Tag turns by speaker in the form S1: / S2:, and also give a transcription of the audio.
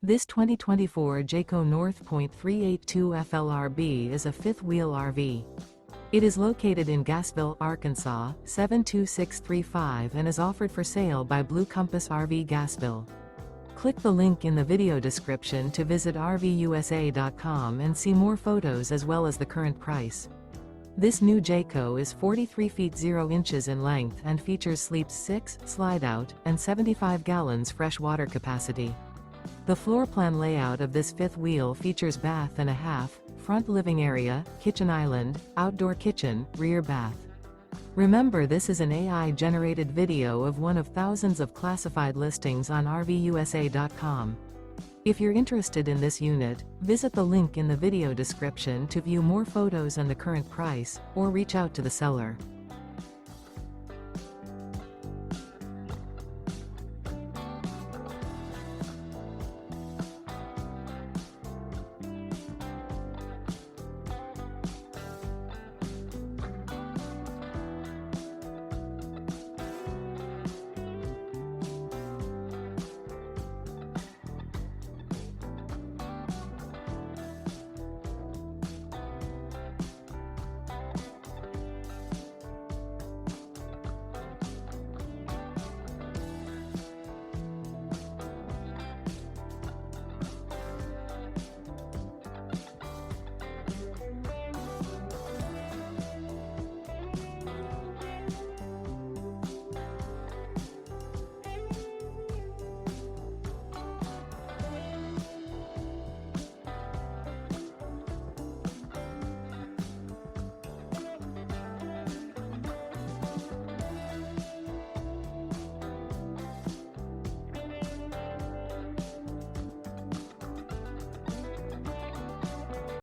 S1: This 2024 Jayco North Point 382 FLRB is a fifth-wheel RV. It is located in Gassville, Arkansas, 72635 and is offered for sale by Blue Compass RV Gassville. Click the link in the video description to visit RVUSA.com and see more photos as well as the current price. This new Jayco is 43 feet 0 inches in length and features sleeps 6, slide-out, and 75 gallons fresh water capacity. The floor plan layout of this fifth wheel features bath and a half, front living area, kitchen island, outdoor kitchen, rear bath. Remember, this is an AI-generated video of one of thousands of classified listings on RVUSA.com. If you're interested in this unit, visit the link in the video description to view more photos and the current price, or reach out to the seller.